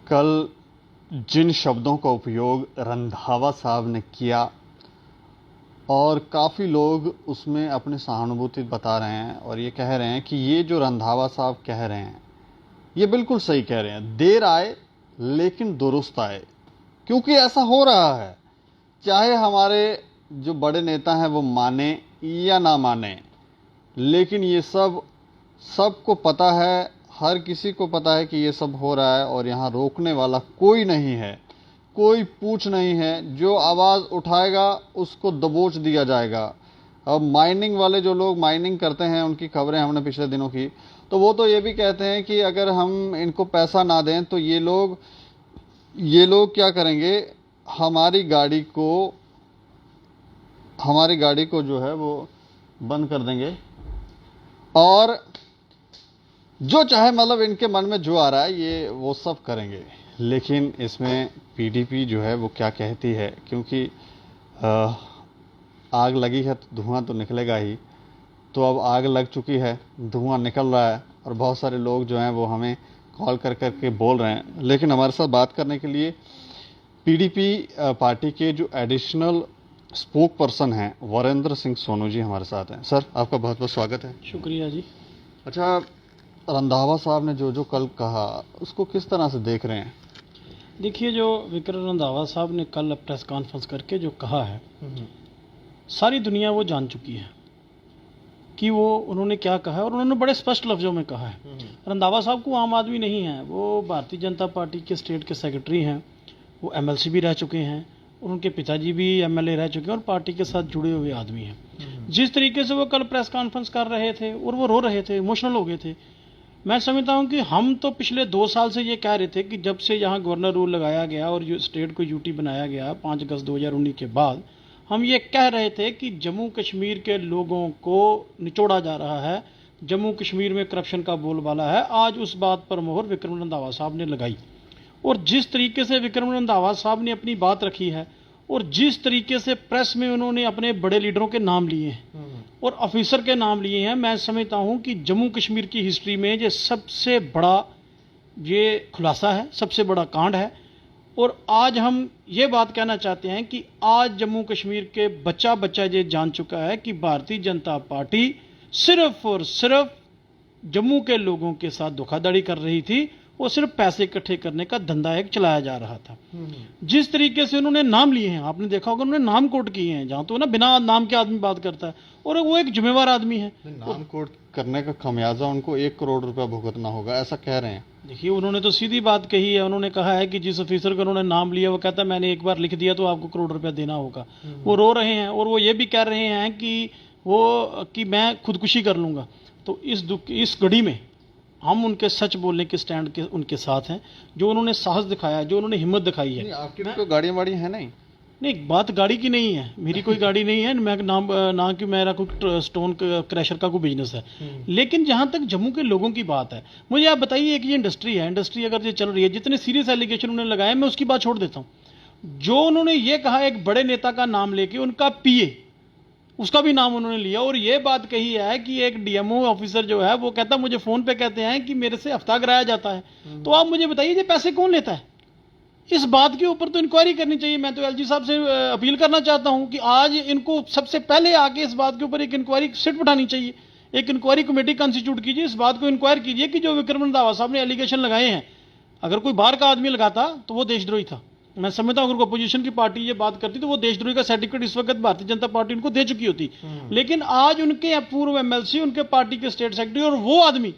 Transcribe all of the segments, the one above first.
कल जिन शब्दों का उपयोग रंधावा साहब ने किया और काफ़ी लोग उसमें अपनी सहानुभूति बता रहे हैं और ये कह रहे हैं कि ये जो रंधावा साहब कह रहे हैं ये बिल्कुल सही कह रहे हैं। देर आए लेकिन दुरुस्त आए, क्योंकि ऐसा हो रहा है। चाहे हमारे जो बड़े नेता हैं वो माने या ना माने, लेकिन ये सबको पता है, हर किसी को पता है कि ये सब हो रहा है और यहाँ रोकने वाला कोई नहीं है, कोई पूछ नहीं है। जो आवाज़ उठाएगा उसको दबोच दिया जाएगा। अब माइनिंग वाले जो लोग माइनिंग करते हैं उनकी खबरें हमने पिछले दिनों की, तो वो तो ये भी कहते हैं कि अगर हम इनको पैसा ना दें तो ये लोग क्या करेंगे, हमारी गाड़ी को जो है वो बंद कर देंगे और जो चाहे, मतलब इनके मन में जो आ रहा है ये वो सब करेंगे। लेकिन इसमें पीडीपी जो है वो क्या कहती है, क्योंकि आग लगी है तो धुआं तो निकलेगा ही। तो अब आग लग चुकी है, धुआं निकल रहा है और बहुत सारे लोग जो हैं वो हमें कॉल कर के बोल रहे हैं। लेकिन हमारे साथ बात करने के लिए पीडीपी पार्टी के जो एडिशनल स्पोक पर्सन हैं वरेंद्र सिंह सोनू जी हमारे साथ हैं। सर, आपका बहुत बहुत स्वागत है। शुक्रिया जी। अच्छा, रंधावा साहब ने जो कल कहा उसको किस तरह से देख रहे हैं? देखिए, जो विक्रम रंधावा साहब ने कल प्रेस कॉन्फ्रेंस करके जो कहा है, सारी दुनिया वो जान चुकी है कि वो उन्होंने क्या कहा है और उन्होंने बड़े स्पष्ट लफ्ज़ों में कहा है। रंधावा साहब को आम आदमी नहीं है, वो भारतीय जनता पार्टी के स्टेट के सेक्रेटरी हैं, वो एमएलसी भी रह चुके हैं और उनके पिताजी भी एमएलए रह चुके हैं और पार्टी के साथ जुड़े हुए आदमी हैं। जिस तरीके से वो कल प्रेस कॉन्फ्रेंस कर रहे थे और वो रो रहे थे, इमोशनल हो गए थे, मैं समझता हूं कि हम तो पिछले 2 साल से ये कह रहे थे कि जब से यहाँ गवर्नर रूल लगाया गया और स्टेट को यूटी बनाया गया 5 अगस्त 2019 के बाद, हम ये कह रहे थे कि जम्मू कश्मीर के लोगों को निचोड़ा जा रहा है, जम्मू कश्मीर में करप्शन का बोलबाला है। आज उस बात पर मोहर विक्रम रंधावा साहब ने लगाई और जिस तरीके से विक्रम रंधावा साहब ने अपनी बात रखी है और जिस तरीके से प्रेस में उन्होंने अपने बड़े लीडरों के नाम लिए हैं और ऑफिसर के नाम लिए हैं, मैं समझता हूं कि जम्मू कश्मीर की हिस्ट्री में ये सबसे बड़ा ये खुलासा है, सबसे बड़ा कांड है। और आज हम ये बात कहना चाहते हैं कि आज जम्मू कश्मीर के बच्चा ये जान चुका है कि भारतीय जनता पार्टी सिर्फ और सिर्फ जम्मू के लोगों के साथ धोखाधड़ी कर रही थी, वो सिर्फ पैसे इकट्ठे करने का धंधा एक चलाया जा रहा था। जिस तरीके से उन्होंने नाम लिए हैं, आपने देखा होगा उन्होंने नाम कोट किए हैं, जहां तो ना बिना नाम के आदमी बात करता है और वो एक जिम्मेवार आदमी है। नाम कोट करने का खमियाजा उनको 1 करोड़ रुपया भुगतना होगा, ऐसा कह रहे हैं। देखिए, उन्होंने तो सीधी बात कही है, उन्होंने कहा है कि जिस ऑफिसर को उन्होंने नाम लिया वो कहता है मैंने एक बार लिख दिया तो आपको 1 करोड़ रुपया देना होगा। वो रो रहे हैं और वो ये भी कह रहे हैं कि मैं खुदकुशी कर लूंगा। तो इस घड़ी में हम उनके सच बोलने के स्टैंड के उनके साथ हैं, जो उन्होंने साहस दिखाया है, जो उन्होंने हिम्मत दिखाई है। आपकी कोई गाड़ियां वाड़ी है? नहीं, बात गाड़ी की नहीं है, मेरी कोई गाड़ी नहीं है, मैं ना कि मेरा कोई स्टोन क्रैशर का कोई बिजनेस है। लेकिन जहां तक जम्मू के लोगों की बात है, मुझे आप बताइए कि ये इंडस्ट्री है, इंडस्ट्री अगर ये चल रही है, जितने सीरियस एलिगेशन उन्होंने लगाए, मैं उसकी बात छोड़ देता हूं। जो उन्होंने ये कहा एक बड़े नेता का नाम लेके उनका पीए, उसका भी नाम उन्होंने लिया और ये बात कही है कि एक डीएमओ ऑफिसर जो है वो कहता मुझे फोन पे कहते हैं कि मेरे से हफ्ता कराया जाता है। तो आप मुझे बताइए ये पैसे कौन लेता है? इस बात के ऊपर तो इंक्वायरी करनी चाहिए। मैं तो एलजी साहब से अपील करना चाहता हूं कि आज इनको सबसे पहले आके इस बात के ऊपर एक इंक्वायरी सिट बिठानी चाहिए, एक इंक्वायरी कमेटी कंस्टिट्यूट कीजिए, इस बात को इंक्वायर कीजिए कि जो विक्रम रंधावा साहब ने एलिगेशन लगाए हैं, अगर कोई बाहर का आदमी लगाता तो वो देशद्रोही था। मैं समझता हूं अगर अपोजिशन की पार्टी ये बात करती तो वो देशद्रोही का सर्टिफिकेट इस वक्त भारतीय जनता पार्टी उनको दे चुकी होती। लेकिन आज उनके पूर्व एमएलसी, उनके पार्टी के स्टेट सेक्रेटरी और वो आदमी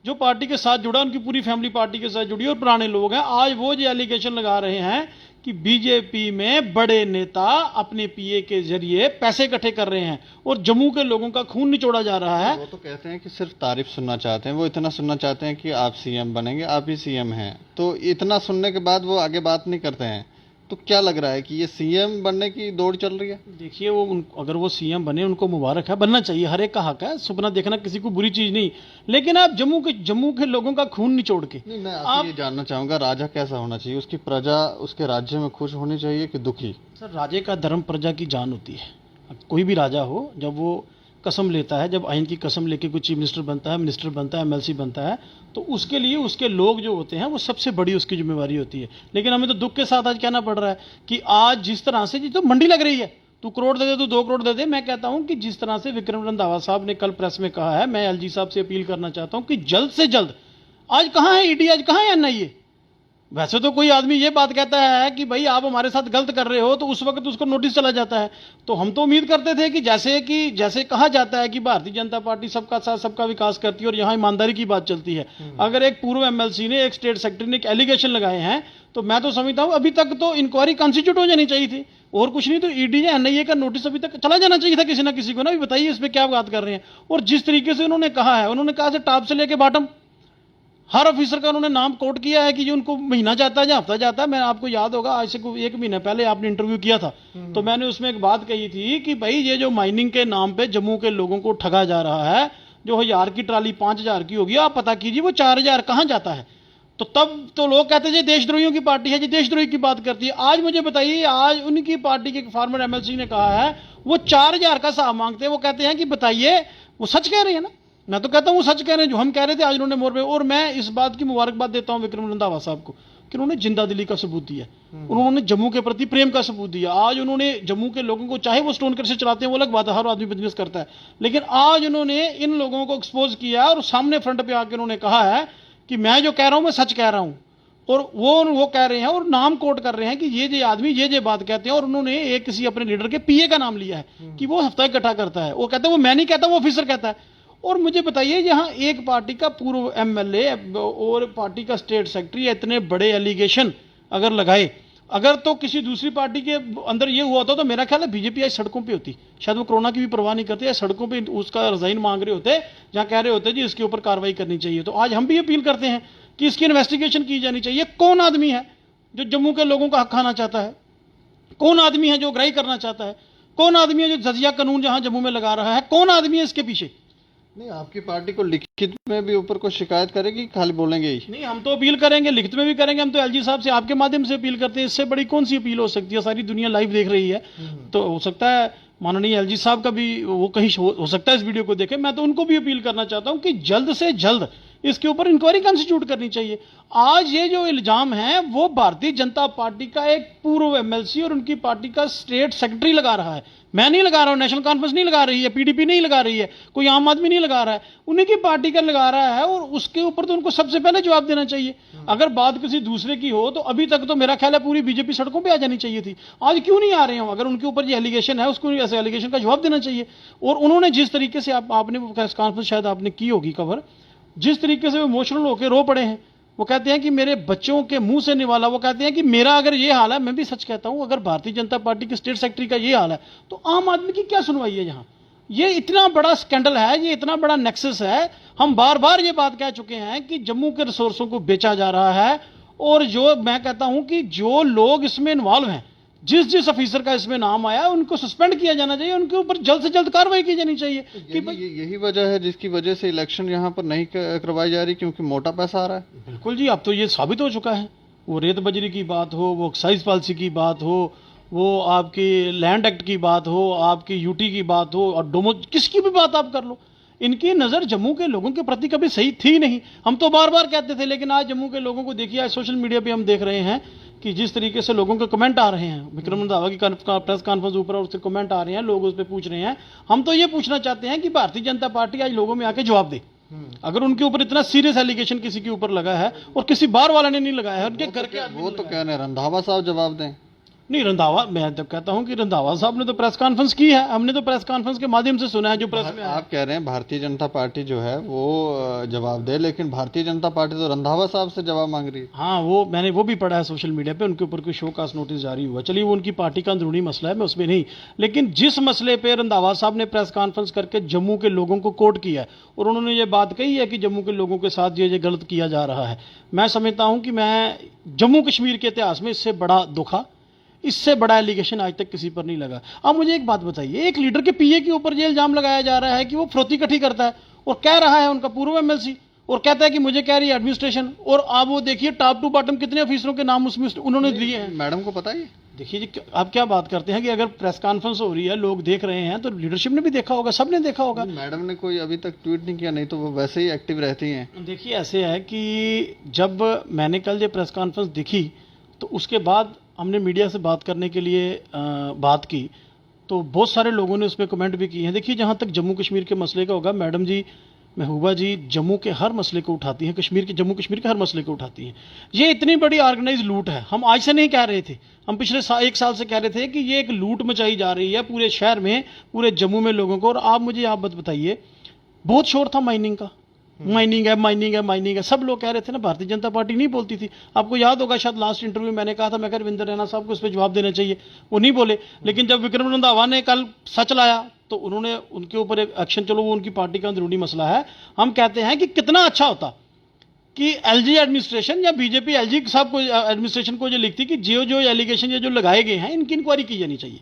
जो पार्टी के साथ जुड़ा, उनकी पूरी फैमिली पार्टी के साथ जुड़ी और पुराने लोग हैं, आज वो जो एलिगेशन लगा रहे हैं कि बीजेपी में बड़े नेता अपने पीए के जरिए पैसे इकट्ठे कर रहे हैं और जम्मू के लोगों का खून निचोड़ा जा रहा है। वो तो कहते हैं कि सिर्फ तारीफ सुनना चाहते हैं, वो इतना सुनना चाहते हैं कि आप सीएम बनेंगे, आप ही सीएम हैं। तो इतना सुनने के बाद वो आगे बात नहीं करते हैं। तो क्या लग रहा है कि ये सीएम बनने की दौड़ चल रही है? देखिए, अगर वो सीएम बने, उनको मुबारक है, बनना चाहिए, हर एक का हक है, सपना देखना किसी को बुरी चीज नहीं। लेकिन आप जम्मू के लोगों का खून निचोड़ के नहीं, मैं आपसे ये जानना चाहूंगा, राजा कैसा होना चाहिए? उसकी प्रजा उसके राज्य में खुश होनी चाहिए कि दुखी? सर, राजे का धर्म प्रजा की जान होती है। कोई भी राजा हो, जब वो कसम लेता है, जब आइन की कसम लेके कोई चीफ मिनिस्टर बनता है, मिनिस्टर बनता है, एमएलसी बनता है, तो उसके लिए उसके लोग जो होते हैं वो सबसे बड़ी उसकी जिम्मेवारी होती है। लेकिन हमें तो दुख के साथ आज कहना पड़ रहा है कि आज जिस तरह से तो मंडी लग रही है, तू करोड़ दे दे, तू 2 करोड़ दे दे। मैं कहता हूं कि जिस तरह से विक्रम रंधावा साहब ने कल प्रेस में कहा है, मैं एलजी साहब से अपील करना चाहता हूं कि जल्द से जल्द, आज कहां है ईडी, आज कहां है एनआईए? वैसे तो कोई आदमी ये बात कहता है कि भाई आप हमारे साथ गलत कर रहे हो, तो उस वक्त उसको नोटिस चला जाता है। तो हम तो उम्मीद करते थे कि जैसे कहा जाता है कि भारतीय जनता पार्टी सबका साथ सबका विकास करती है और यहाँ ईमानदारी की बात चलती है। अगर एक पूर्व एमएलसी ने, एक स्टेट सेक्रेटरी ने एक एलिगेशन लगाए हैं, तो मैं तो समझता हूं अभी तक तो इंक्वायरी कॉन्स्टिट्यूट हो जानी चाहिए थी, और कुछ नहीं तो ईडी या एनआईए का नोटिस अभी तक चला जाना चाहिए था किसी ना किसी को ना, बताइए इस पे क्या बात कर रहे हैं। और जिस तरीके से उन्होंने कहा है, उन्होंने कहा टॉप से लेके बॉटम हर ऑफिसर का उन्होंने नाम कोट किया है कि जो उनको महीना जाता है या हफ्ता जाता है। मैं आपको याद होगा आज से 1 महीना पहले आपने इंटरव्यू किया था, तो मैंने उसमें एक बात कही थी कि भाई ये जो माइनिंग के नाम पे जम्मू के लोगों को ठगा जा रहा है, जो 1000 की ट्राली 5000 की होगी, आप पता कीजिए वो 4000 कहां जाता है। तो तब तो लोग कहते थे देशद्रोहियों की पार्टी है जी, देशद्रोही की बात करती है। आज मुझे बताइए, आज उनकी पार्टी के फॉर्मर एमएलसी ने कहा है वो 4000 का हिसाब मांगते हैं। वो कहते हैं कि बताइए, वो सच कह रहे हैं ना? मैं तो कहता हूं वो सच कह रहे हैं, जो हम कह रहे थे आज उन्होंने मोर पे। और मैं इस बात की मुबारकबाद देता हूं विक्रम रंधावा साहब को कि उन्होंने जिंदा दिली का सबूत दिया, उन्होंने जम्मू के प्रति प्रेम का सबूत दिया। आज उन्होंने जम्मू के लोगों को, चाहे वो स्टोन से चलाते हैं वो अलग बात है, हर आदमी बिजनेस करता है, लेकिन आज उन्होंने इन लोगों को एक्सपोज किया और सामने फ्रंट पे आके उन्होंने कहा है कि मैं जो कह रहा हूं मैं सच कह रहा हूं। और वो कह रहे हैं और नाम कोट कर रहे हैं कि ये आदमी ये बात कहते हैं। और उन्होंने एक किसी अपने लीडर के पीए का नाम लिया है कि वो हफ्ता इकट्ठा करता है। वो कहते हैं वो मैं नहीं कहता, वो ऑफिसर कहता है। और मुझे बताइए, यहाँ एक पार्टी का पूर्व एमएलए और पार्टी का स्टेट सेक्रेटरी इतने बड़े एलिगेशन अगर लगाए, अगर तो किसी दूसरी पार्टी के अंदर ये हुआ होता तो मेरा ख्याल है बीजेपी आज सड़कों पे होती, शायद वो कोरोना की भी परवाह नहीं करते, सड़कों पे उसका रिजाइन मांग रहे होते, जहां कह रहे होते जी इसके ऊपर कार्रवाई करनी चाहिए। तो आज हम भी अपील करते हैं कि इसकी इन्वेस्टिगेशन की जानी चाहिए। कौन आदमी है जो जम्मू के लोगों का हक खाना चाहता है? कौन आदमी है जो उगराही करना चाहता है? कौन आदमी है जो जजिया कानून जहां जम्मू में लगा रहा है? कौन आदमी है इसके पीछे? नहीं, आपकी पार्टी को लिखित में भी ऊपर को शिकायत करेगी, खाली बोलेंगे ही? नहीं, हम तो अपील करेंगे, लिखित में भी करेंगे। हम तो एलजी साहब से आपके माध्यम से अपील करते हैं, इससे बड़ी कौन सी अपील हो सकती है? सारी दुनिया लाइव देख रही है, तो हो सकता है माननीय एलजी साहब का भी वो कहीं हो सकता है इस वीडियो को देखे। मैं तो उनको भी अपील करना चाहता हूं कि जल्द से जल्द इसके ऊपर इंक्वायरी कॉन्स्टिट्यूट करनी चाहिए। आज ये जो इल्जाम है वो भारतीय जनता पार्टी का एक पूर्व एमएलसी और उनकी पार्टी का स्टेट सेक्रेटरी लगा रहा है। मैं नहीं लगा रहा हूं, नेशनल कॉन्फ्रेंस नहीं लगा रही है, पीडीपी नहीं लगा रही है, कोई आम आदमी नहीं लगा रहा है, उन्हीं की पार्टी का लगा रहा है। और उसके ऊपर तो उनको सबसे पहले जवाब देना चाहिए। अगर बात किसी दूसरे की हो तो अभी तक तो मेरा ख्याल है पूरी बीजेपी सड़कों पे आ जानी चाहिए थी। आज क्यों नहीं आ रहे हो? अगर उनके ऊपर ये एलिगेशन है, उसको ऐसे एलिगेशन का जवाब देना चाहिए। और उन्होंने जिस तरीके से आपने प्रेस कॉन्फ्रेंस शायद आपने की होगी कवर, जिस तरीके से वो इमोशनल होकर रो पड़े हैं, वो कहते हैं कि मेरे बच्चों के मुंह से निवाला, वो कहते हैं कि मेरा अगर ये हाल है, मैं भी सच कहता हूं, अगर भारतीय जनता पार्टी के स्टेट सेक्रेटरी का ये हाल है तो आम आदमी की क्या सुनवाई है? यहां ये इतना बड़ा स्कैंडल है, ये इतना बड़ा नेक्सस है। हम बार बार ये बात कह चुके हैं कि जम्मू के रिसोर्सों को बेचा जा रहा है। और जो मैं कहता हूं कि जो लोग इसमें इन्वॉल्व हैं, जिस ऑफिसर का इसमें नाम आया उनको सस्पेंड किया जाना चाहिए, उनके ऊपर जल्द से जल्द कार्रवाई की जानी चाहिए। यही वजह है जिसकी वजह से इलेक्शन यहाँ पर नहीं करवाई जा रही, क्योंकि मोटा पैसा आ रहा है। बिल्कुल जी, अब तो ये साबित हो चुका है। वो रेत बजरी की बात हो, वो एक्साइज पॉलिसी की बात हो, वो आपकी लैंड एक्ट की बात हो, आपकी यूटी की बात हो, और डोमो किसकी भी बात आप कर लो, इनकी नज़र जम्मू के लोगों के प्रति कभी सही थी नहीं। हम तो बार बार कहते थे, लेकिन आज जम्मू के लोगों को देखिए, आज सोशल मीडिया पे हम देख रहे हैं कि जिस तरीके से लोगों के कमेंट आ रहे हैं, विक्रम रंधावा की प्रेस कॉन्फ्रेंस ऊपर और उसके कमेंट आ रहे हैं, लोग उस पर पूछ रहे हैं। हम तो ये पूछना चाहते हैं कि भारतीय जनता पार्टी आज लोगों में आके जवाब दे। अगर उनके ऊपर इतना सीरियस एलिगेशन किसी के ऊपर लगा है और किसी बार वाले ने नहीं लगाया है, उनके घर के आदमी, वो तो कह रहे हैं रंधावा साहब जवाब दें। नहीं, रंधावा, मैं तो कहता हूं कि रंधावा साहब ने तो प्रेस कॉन्फ्रेंस की है, हमने तो प्रेस कॉन्फ्रेंस के माध्यम से सुना है जो प्रेस में। आप कह रहे हैं भारतीय जनता पार्टी जो है वो जवाब दे, लेकिन भारतीय जनता पार्टी तो रंधावा साहब से जवाब मांग रही है। हाँ, वो मैंने वो भी पढ़ा है सोशल मीडिया पे, उनके ऊपर कोई शोकास नोटिस जारी हुआ। चलिए, वो उनकी पार्टी का अंदरूनी मसला है, मैं उसमें नहीं। लेकिन जिस मसले पे रंधावा साहब ने प्रेस कॉन्फ्रेंस करके जम्मू के लोगों को कोट किया है और उन्होंने ये बात कही है कि जम्मू के लोगों के साथ ये गलत किया जा रहा है, मैं समझता हूं कि मैं जम्मू कश्मीर के इतिहास में इससे बड़ा धोखा, इससे बड़ा एलिगेशन आज तक किसी पर नहीं लगा। अब मुझे एक बात बताइए, एक लीडर के पीए के ऊपर ये इल्जाम लगाया जा रहा है कि वो फरोती इकट्ठी करता है, और कह रहा है उनका पूर्व एमएलसी, और कहता है कि मुझे कह रही है एडमिनिस्ट्रेशन। और आप वो देखिए टॉप टू बॉटम कितने ऑफिसरों के नाम उसमें उन्होंने दिए हैं। मैडम को पता है? देखिए जी, आप क्या बात करते हैं कि अगर प्रेस कॉन्फ्रेंस हो रही है, लोग देख रहे हैं, तो लीडरशिप ने भी देखा होगा, सबने देखा होगा। मैडम ने कोई अभी तक ट्वीट नहीं किया, नहीं तो वो वैसे ही एक्टिव रहती हैं। देखिए ऐसे है कि जब मैंने कल ये प्रेस कॉन्फ्रेंस देखी, तो उसके बाद हमने मीडिया से बात करने के लिए बात की, तो बहुत सारे लोगों ने उसमें कमेंट भी किए हैं। देखिए, जहाँ तक जम्मू कश्मीर के मसले का होगा, मैडम जी, महबूबा जी जम्मू के हर मसले को उठाती हैं, जम्मू कश्मीर के हर मसले को उठाती हैं। ये इतनी बड़ी ऑर्गेनाइज लूट है, हम आज से नहीं कह रहे थे, हम पिछले एक साल से कह रहे थे कि ये एक लूट मचाई जा रही है पूरे शहर में, पूरे जम्मू में लोगों को। और आप मुझे आप बताइए, बहुत शोर था माइनिंग का, माइनिंग है, माइनिंग है, माइनिंग है, सब लोग कह रहे थे ना। भारतीय जनता पार्टी नहीं बोलती थी। आपको याद होगा, शायद लास्ट इंटरव्यू मैंने कहा था, मैं रविंद्र रैना साहब को इस पर जवाब देना चाहिए, वो नहीं बोले। लेकिन जब विक्रम रंधावा ने कल सच लाया, तो उन्होंने उनके ऊपर एक एक्शन, चलो वो उनकी पार्टी का अंदरूनी मसला है। हम कहते हैं कि कितना अच्छा होता कि एलजी एडमिनिस्ट्रेशन या बीजेपी एलजी साहब को, एडमिनिस्ट्रेशन को जो लिखती कि जो एलिगेशन ये जो लगाए गए हैं, इनकी इंक्वायरी की जानी चाहिए,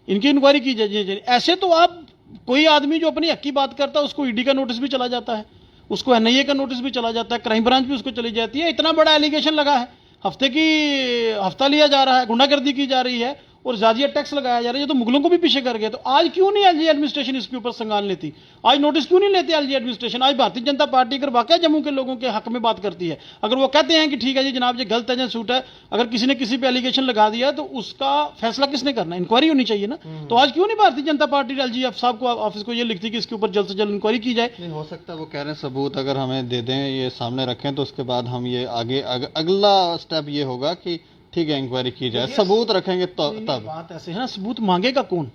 इनकी इंक्वायरी की जानी चाहिए। ऐसे तो आप, कोई आदमी जो अपनी हक की बात करता है, उसको ईडी का नोटिस भी चला जाता है, उसको एनआईए का नोटिस भी चला जाता है, क्राइम ब्रांच भी उसको चली जाती है। इतना बड़ा एलिगेशन लगा है, हफ्ता लिया जा रहा है, गुंडागर्दी की जा रही है और जाजिया टैक्स लगाया जा रहा है, ये तो मुगलों को भी पीछे कर गया। तो आज क्यों नहीं एलजी एडमिनिस्ट्रेशन इसके ऊपर संज्ञान लेती? आज नोटिस क्यों नहीं लेते एलजी एडमिनिस्ट्रेशन? आज भारतीय जनता पार्टी अगर वाकई जम्मू के लोगों के हक में बात करती है, अगर वो कहते हैं कि ठीक है जी जनाब, ये गलत है या सूट है, अगर किसी ने किसी पे एलिगेशन लगा दिया, तो उसका फैसला किसने करना? इंक्वायरी होनी चाहिए ना। तो आज क्यों नहीं भारतीय जनता पार्टी एलजी साहब को, ऑफिस को ये लिखती कि इसके ऊपर जल्द से जल्द इंक्वायरी की जाए? नहीं हो सकता, वो कह रहे हैं सबूत अगर हमें दे दें, ये सामने रखें, तो उसके बाद हम ये आगे अगला स्टेप ये होगा कि ठीक है इंक्वायरी की जाए, सबूत रखेंगे तो तब। बात ऐसे है ना, सबूत मांगेगा कौन?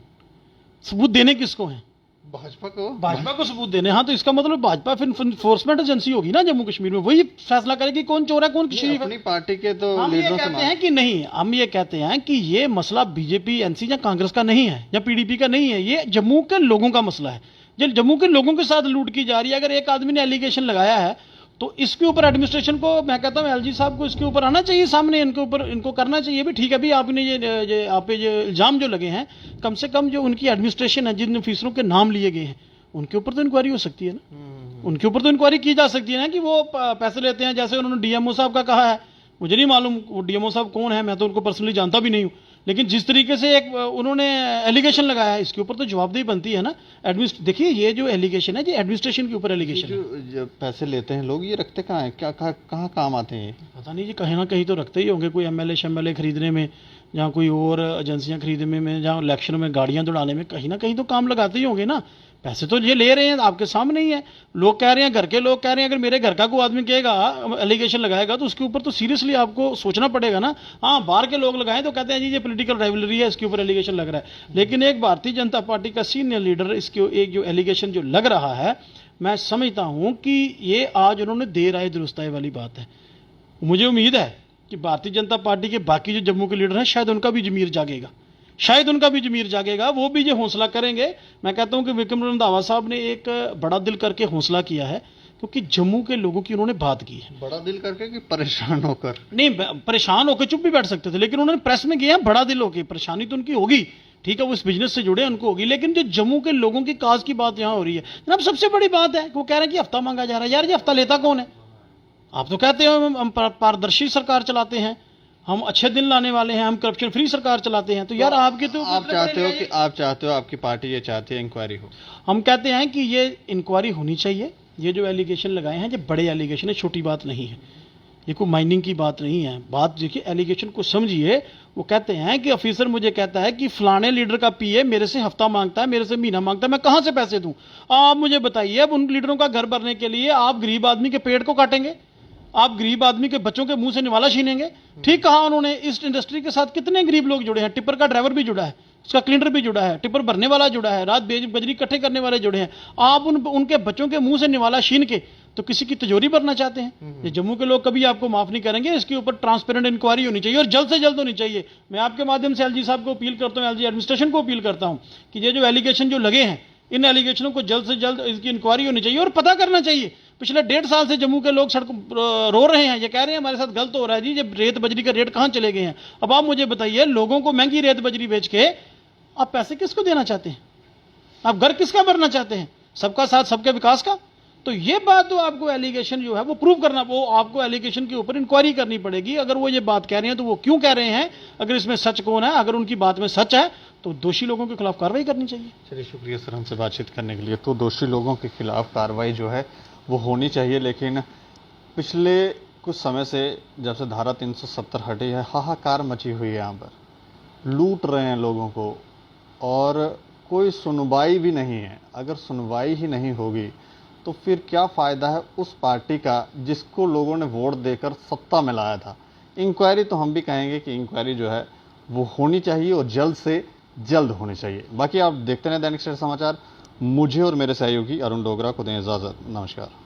सबूत देने किसको है? भाजपा को सबूत देने। हाँ, तो इसका मतलब भाजपा फिर इन्फोर्समेंट एजेंसी होगी ना जम्मू कश्मीर में, वही फैसला करेगी कौन चोर है कौन शरीफ है। अपनी पार्टी के तो हम ये कहते हैं कि नहीं, हम ये कहते हैं कि ये मसला बीजेपी, एनसी या कांग्रेस का नहीं है या पीडीपी का नहीं है, ये जम्मू के लोगों का मसला है। जब जम्मू के लोगों के साथ लूट की जा रही है, अगर एक आदमी ने एलिगेशन लगाया है, तो इसके ऊपर एडमिनिस्ट्रेशन को, मैं कहता हूं एलजी साहब को इसके ऊपर आना चाहिए सामने, इनके ऊपर इनको करना चाहिए भी, ठीक है भी आपने ये आप पे ये इल्जाम जो लगे हैं, कम से कम जो उनकी एडमिनिस्ट्रेशन है, जिन ऑफिसरों के नाम लिए गए हैं, उनके ऊपर तो इंक्वायरी हो सकती है ना। उनके ऊपर तो इंक्वायरी की जा सकती है ना कि वो पैसे लेते हैं। जैसे उन्होंने डीएमओ साहब का कहा है, मुझे नहीं मालूम वो डीएमओ साहब कौन है, मैं तो उनको पर्सनली जानता भी नहीं हूँ, लेकिन जिस तरीके से एक उन्होंने एलिगेशन लगाया है, इसके ऊपर तो जवाबदेही बनती है ना। देखिए, ये जो एलिगेशन है, ये एडमिनिस्ट्रेशन के ऊपर एलिगेशन है। जो पैसे लेते हैं लोग, ये रखते कहाँ हैं, क्या कहाँ काम आते हैं? पता नहीं जी, कहीं ना कहीं तो रखते ही होंगे, कोई एमएलए खरीदने में, जहाँ कोई और एजेंसियां खरीदने में, जहाँ इलेक्शन में गाड़ियां दौड़ाने में, कहीं ना कहीं तो काम लगाते ही होंगे ना। पैसे तो ये ले रहे हैं, आपके सामने ही है। लोग कह रहे हैं, घर के लोग कह रहे हैं, अगर मेरे घर का कोई आदमी कहेगा, एलिगेशन लगाएगा, तो उसके ऊपर तो सीरियसली आपको सोचना पड़ेगा ना। हाँ, बाहर के लोग लगाएं तो कहते हैं जी ये पॉलिटिकल राइवलरी है, इसके ऊपर एलिगेशन लग रहा है। लेकिन एक भारतीय जनता पार्टी का सीनियर लीडर, इसके एक जो एलिगेशन जो लग रहा है, मैं समझता हूं कि ये आज उन्होंने देर आए दुरुस्त आए वाली बात है। मुझे उम्मीद है कि भारतीय जनता पार्टी के बाकी जो जम्मू के लीडर हैं, शायद उनका भी जमीर जागेगा, वो भी ये हौसला करेंगे। मैं कहता हूं कि विक्रम रंधावा साहब ने एक बड़ा दिल करके हौसला किया है, क्योंकि जम्मू के लोगों की उन्होंने बात की है। बड़ा दिल करके कि परेशान होकर? नहीं, परेशान होकर चुप भी बैठ सकते थे, लेकिन उन्होंने प्रेस में किया बड़ा दिल होकर। परेशानी तो उनकी होगी, ठीक है, वो इस बिजनेस से जुड़े, उनको होगी, लेकिन जो जम्मू के लोगों की काज की बात यहां हो रही है जनाब, सबसे बड़ी बात है वो कह रहे हैं कि हफ्ता मांगा जा रहा है। यार, ये हफ्ता लेता कौन है? आप तो कहते हो हम पारदर्शी सरकार चलाते हैं, हम अच्छे दिन लाने वाले हैं, हम करप्शन फ्री सरकार चलाते हैं। तो यार, आपके तो आप चाहते हो आपकी पार्टी ये चाहती है इंक्वायरी हो? हम कहते हैं कि ये इंक्वायरी होनी चाहिए। ये जो एलिगेशन लगाए हैं, ये बड़े एलिगेशन है, छोटी बात नहीं है, ये कोई माइनिंग की बात नहीं है। बात देखिए, एलिगेशन को समझिए। वो कहते हैं कि ऑफिसर मुझे कहता है कि फलाने लीडर का पीए मेरे से हफ्ता मांगता है, मेरे से महीना मांगता है, मैं कहां से पैसे दूं? आप मुझे बताइए, अब उन लीडरों का घर भरने के लिए आप गरीब आदमी के पेट को काटेंगे? आप गरीब आदमी के बच्चों के मुंह से निवाला छीनेंगे? ठीक कहा उन्होंने। इस इंडस्ट्री के साथ कितने गरीब लोग जुड़े हैं, टिपर का ड्राइवर भी जुड़ा है, उसका क्लीनर भी जुड़ा है, टिपर भरने वाला जुड़ा है, रात बजरी इकट्ठे करने वाले जुड़े हैं। आप उनके बच्चों के मुंह से निवाला छीन के तो किसी की तिजोरी भरना चाहते हैं? ये जम्मू के लोग कभी आपको माफ नहीं करेंगे। इसके ऊपर ट्रांसपेरेंट इंक्वायरी होनी चाहिए और जल्द से जल्द होनी चाहिए। मैं आपके माध्यम से एलजी साहब को अपील करता हूं, एलजी एडमिनिस्ट्रेशन को अपील करता हूं कि ये जो एलिगेशन जो लगे हैं, इन एलिगेशनों को जल्द से जल्द इसकी इंक्वायरी होनी चाहिए और पता करना चाहिए। पिछले 1.5 साल से जम्मू के लोग सड़क रो रहे हैं, ये कह रहे हैं हमारे साथ गलत हो रहा है जी, ये रेत बजरी का रेट कहां चले गए हैं। अब आप मुझे बताइए, लोगों को महंगी रेत बजरी बेच के आप पैसे किसको देना चाहते हैं? आप घर किसका भरना चाहते हैं? सबका साथ सबके विकास का? तो ये बात तो आपको एलिगेशन जो है वो प्रूव करना, वो आपको एलिगेशन के ऊपर इंक्वायरी करनी पड़ेगी। अगर वो ये बात कह रहे हैं तो वो क्यों कह रहे हैं, अगर इसमें सच कौन है, अगर उनकी बात में सच है तो दोषी लोगों के खिलाफ कार्रवाई करनी चाहिए। चलिए, शुक्रिया सर हमसे बातचीत करने के लिए। तो दोषी लोगों के खिलाफ कार्रवाई जो है वो होनी चाहिए, लेकिन पिछले कुछ समय से जब से धारा 370 हटी है, हाहाकार मची हुई है, यहाँ पर लूट रहे हैं लोगों को और कोई सुनवाई भी नहीं है। अगर सुनवाई ही नहीं होगी तो फिर क्या फ़ायदा है उस पार्टी का जिसको लोगों ने वोट देकर सत्ता में लाया था। इंक्वायरी तो हम भी कहेंगे कि इंक्वायरी जो है वो होनी चाहिए और जल्द से जल्द होनी चाहिए। बाकी आप देखते रहें दैनिक सवेरा समाचार। मुझे और मेरे सहयोगी अरुण डोगरा को दें इजाज़त। नमस्कार।